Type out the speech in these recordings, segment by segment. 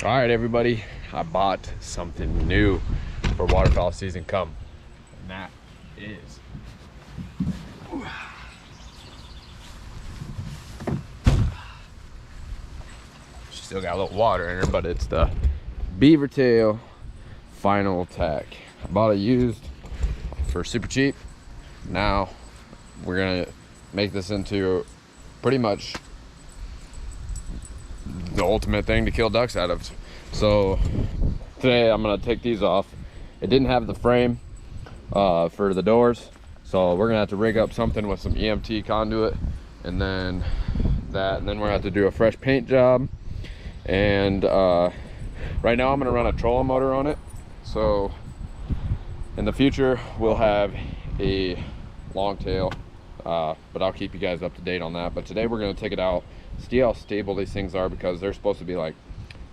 All right, everybody, I bought something new for waterfowl season come, and that is she still got a little water in her, but it's the Beavertail Final Attack. I bought it used for super cheap. Now we're gonna make this into pretty much the ultimate thing to kill ducks out of. So today I'm gonna take these off. It didn't have the frame for the doors, so we're gonna have to rig up something with some EMT conduit, and then we're gonna have to do a fresh paint job. And right now I'm gonna run a trolling motor on it, so in the future we'll have a long tail, but I'll keep you guys up to date on that. But today we're gonna take it out, see how stable these things are, because they're supposed to be like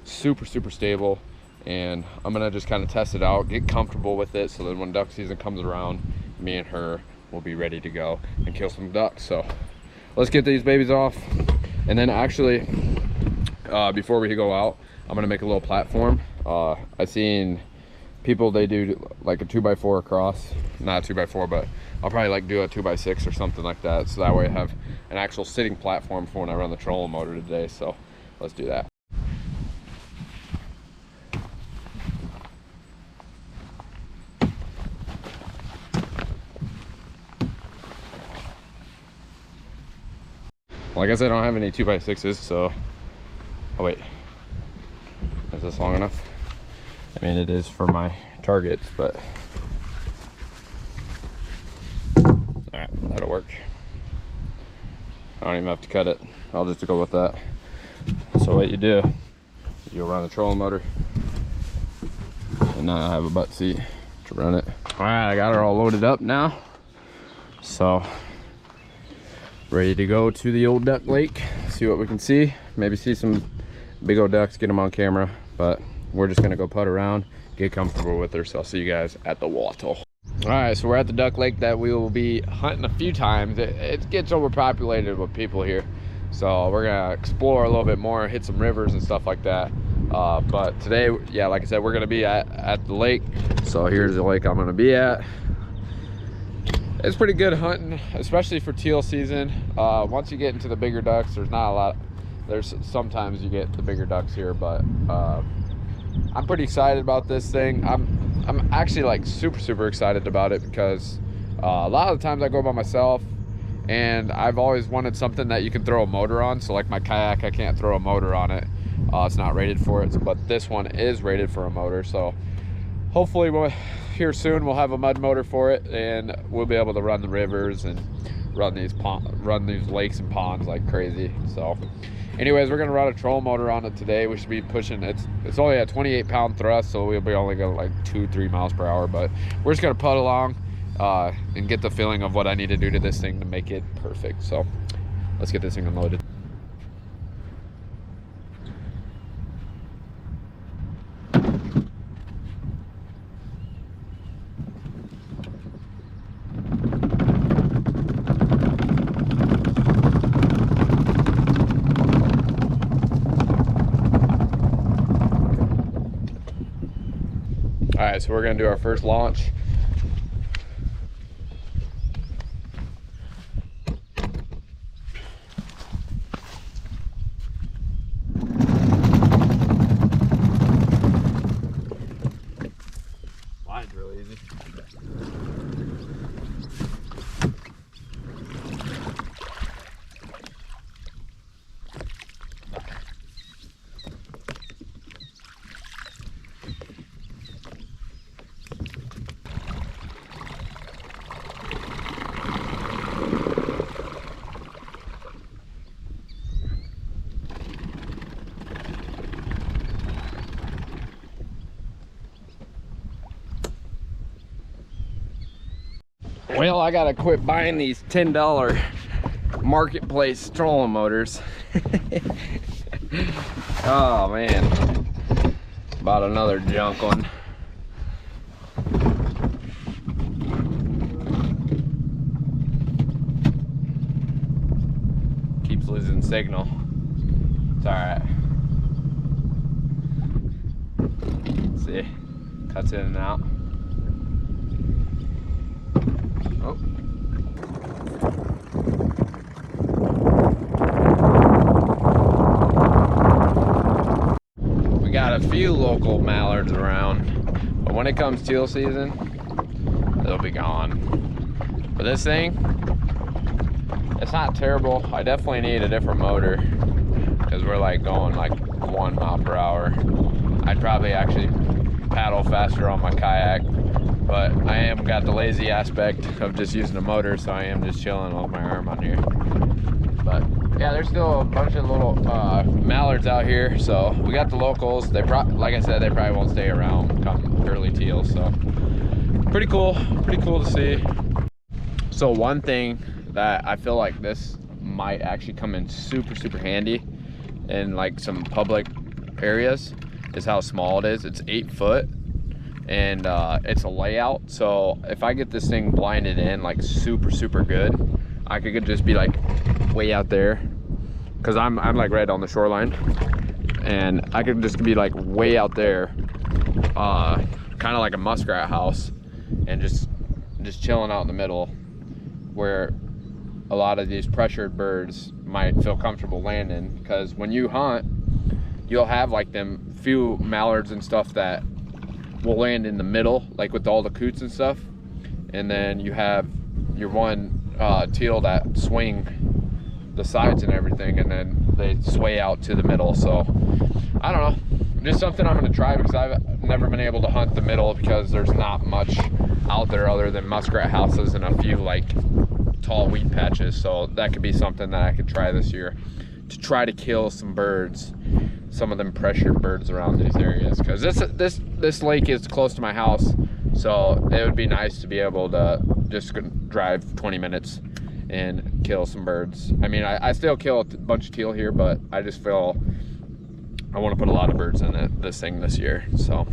super stable, and I'm gonna just kind of test it out, get comfortable with it, so that when duck season comes around, me and her will be ready to go and kill some ducks. So let's get these babies off. And then actually before we go out, I'm gonna make a little platform. I've seen people, they do like a 2x4 across, not a 2x4, but I'll probably like do a 2x6 or something like that, so that way I have an actual sitting platform for when I run the trolling motor today. So let's do that. Like I said, I don't have any 2x6s, so oh wait, is this long enough? I mean, it is for my targets, but all right, that'll work. I don't even have to cut it, I'll just go with that. So what you do, you'll run the trolling motor, and now I have a butt seat to run it. All right, I got her all loaded up now, so ready to go to the old duck lake, see what we can see, maybe see some big old ducks, get them on camera. But we're just gonna go putt around, get comfortable with her. So I'll see you guys at the water. All right, so we're at the duck lake that we will be hunting a few times. It gets overpopulated with people here, so we're gonna explore a little bit more, hit some rivers and stuff like that. But today, yeah, like I said, we're gonna be at the lake. So here's the lake I'm gonna be at. It's pretty good hunting, especially for teal season. Once you get into the bigger ducks, there's not a lot. There's sometimes you get the bigger ducks here, but I'm pretty excited about this thing. I'm actually like super excited about it, because a lot of the times I go by myself, and I've always wanted something that you can throw a motor on. So like my kayak, I can't throw a motor on it. It's not rated for it, but this one is rated for a motor. So hopefully here soon we'll have a mud motor for it, and we'll be able to run the rivers and run these lakes and ponds like crazy. So anyways, we're gonna run a troll motor on it today. We should be pushing, it's only a 28-pound thrust, so we'll be only going like 2-3 miles per hour, but we're just gonna putt along and get the feeling of what I need to do to this thing to make it perfect. So let's get this thing unloaded. All right, so we're gonna do our first launch. Line's really easy. Well, I gotta quit buying these $10 marketplace trolling motors. Oh man, bought another junk one. Keeps losing signal. It's all right. See, cuts in and out. Oh. We got a few local mallards around, but when it comes teal season, they'll be gone. But this thing, it's not terrible. I definitely need a different motor because we're like going like 1 mile per hour. I'd probably actually paddle faster on my kayak, but I am got the lazy aspect of just using a motor, so I am just chilling with my arm on here. But yeah, there's still a bunch of little mallards out here, so we got the locals. They like I said, they probably won't stay around come early teal, so pretty cool to see. So one thing that I feel like this might actually come in super handy in like some public areas is how small it is. It's 8 foot and it's a layout, so if I get this thing blinded in like super good, I could just be like way out there because I'm like right on the shoreline, and I could just be like way out there, kind of like a muskrat house, and just chilling out in the middle where a lot of these pressured birds might feel comfortable landing. Because when you hunt, you'll have like them few mallards and stuff that will land in the middle, like with all the coots and stuff, and then you have your one teal that swing the sides and everything, and then they sway out to the middle. So I don't know, just something I'm going to try, because I've never been able to hunt the middle because there's not much out there other than muskrat houses and a few like tall wheat patches. So that could be something that I could try this year to try to kill some birds, some of them pressured birds around these areas, because this lake is close to my house, so it would be nice to be able to just drive 20 minutes and kill some birds. I mean, I still kill a bunch of teal here, but I just feel I want to put a lot of birds in this thing this year. So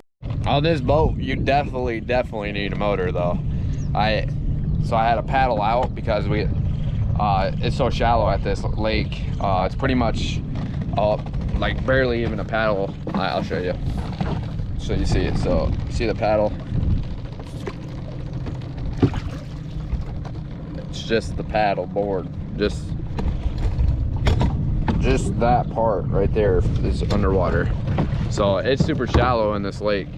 on this boat, you definitely need a motor though. So I had to paddle out because it's so shallow at this lake. It's pretty much like barely even a paddle. I'll show you so you see it. So see the paddle? It's just the paddle board, just that part right there is underwater. So it's super shallow in this lake.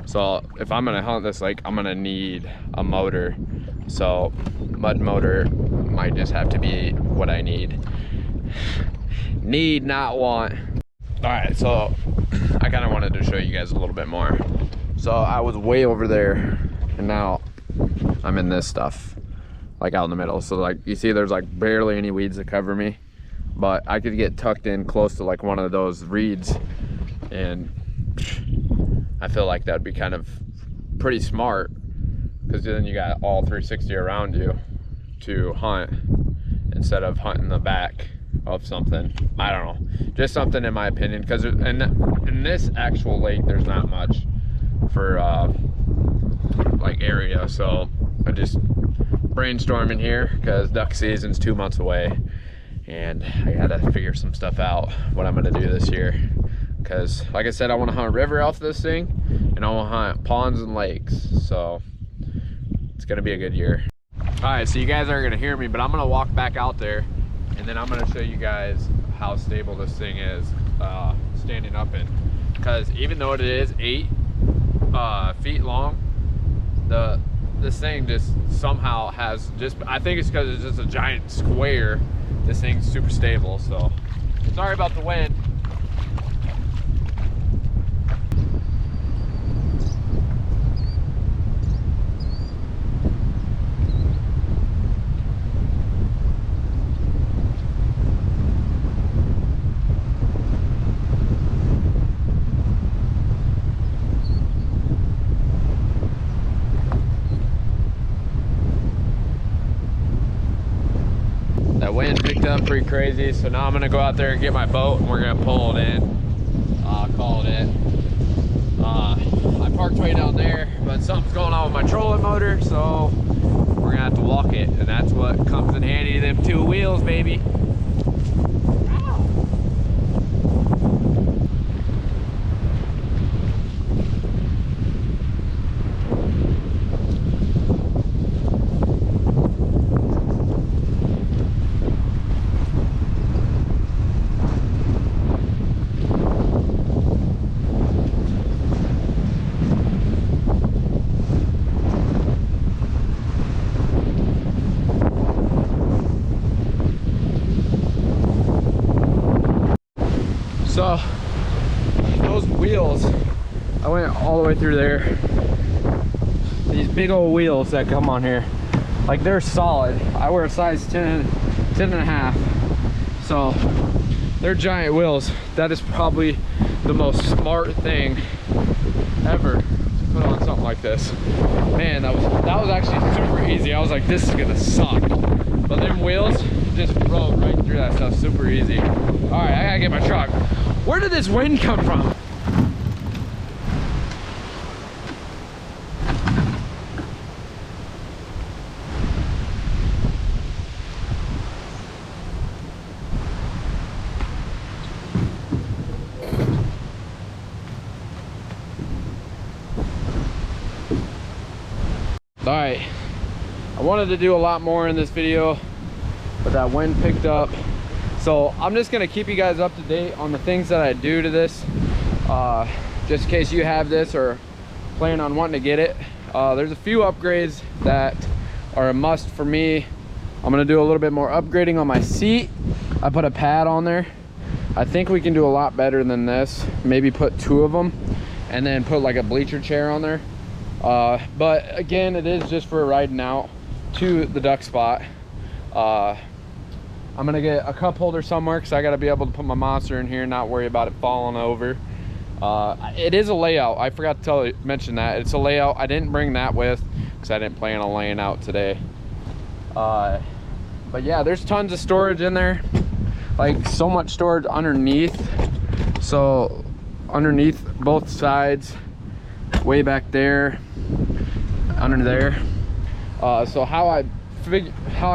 So if I'm gonna hunt this lake, I'm gonna need a motor. So mud motor might just have to be what I need. Need, not want. All right, so I kind of wanted to show you guys a little bit more. So I was way over there, and now I'm in this stuff, like out in the middle. So like you see, there's like barely any weeds that cover me, but I could get tucked in close to like one of those reeds, and I feel like that'd be kind of pretty smart, because then you got all 360 around you to hunt instead of hunting the back of something. I don't know, just something in my opinion, because in this actual lake there's not much for like area. So I just brainstorming here because duck season's 2 months away, and I gotta figure some stuff out what I'm gonna do this year, because like I said, I want to hunt a river off this thing, and I want to hunt ponds and lakes. So it's gonna be a good year. All right, so you guys aren't gonna hear me, but I'm gonna walk back out there, and then I'm gonna show you guys how stable this thing is standing up in, because even though it is 8 feet long, this thing just somehow has I think it's because it's just a giant square. This thing's super stable. So sorry about the wind. That wind picked up pretty crazy, so now I'm gonna go out there and get my boat, and we're gonna pull it in, call it in. I parked way down there, but something's going on with my trolling motor, so we're gonna have to walk it, and that's what comes in handy, them 2 wheels, baby. So those wheels, I went all the way through there. These big old wheels that come on here, like they're solid. I wear a size 10 and a half, so they're giant wheels. That is probably the most smart thing ever to put on something like this. Man, that was actually super easy. I was like, this is gonna suck, but them wheels just rode right through that stuff super easy. All right, I gotta get my truck. Where did this wind come from? All right, I wanted to do a lot more in this video, but that wind picked up. So I'm just gonna keep you guys up to date on the things that I do to this, just in case you have this or plan on wanting to get it. There's a few upgrades that are a must for me. I'm gonna do a little bit more upgrading on my seat. I put a pad on there. I think we can do a lot better than this. Maybe put 2 of them and then put like a bleacher chair on there. But again, it is just for riding out to the duck spot. I'm gonna get a cup holder somewhere because I gotta be able to put my monster in here and not worry about it falling over. It is a layout. I forgot to mention that. It's a layout. I didn't bring that with because I didn't plan on laying out today. But yeah, there's tons of storage in there. Like so much storage underneath. So underneath both sides, way back there, under there. So how I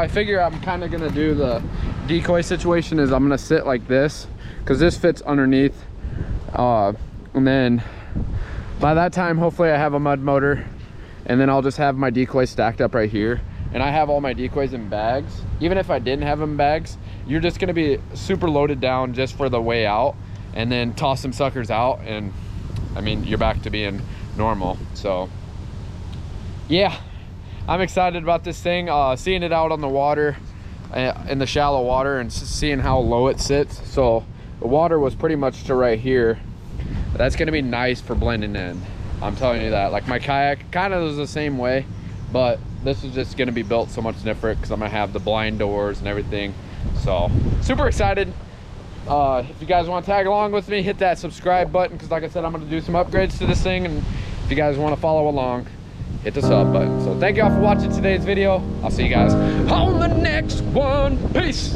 figure I'm kind of gonna do the decoy situation is I'm gonna sit like this because this fits underneath, and then by that time hopefully I have a mud motor, and then I'll just have my decoy stacked up right here. And I have all my decoys in bags. Even if I didn't have them in bags, you're just gonna be super loaded down just for the way out, and then toss some suckers out, and I mean you're back to being normal. So yeah, I'm excited about this thing. Seeing it out on the water, in the shallow water, and seeing how low it sits. So the water was pretty much to right here. That's gonna be nice for blending in, I'm telling you that. Like my kayak kind of is the same way, but this is just gonna be built so much different because I'm gonna have the blind doors and everything. So super excited. If you guys want to tag along with me, hit that subscribe button because like I said, I'm going to do some upgrades to this thing, and if you guys want to follow along, hit the sub button. So thank you all for watching today's video. I'll see you guys on the next one. Peace.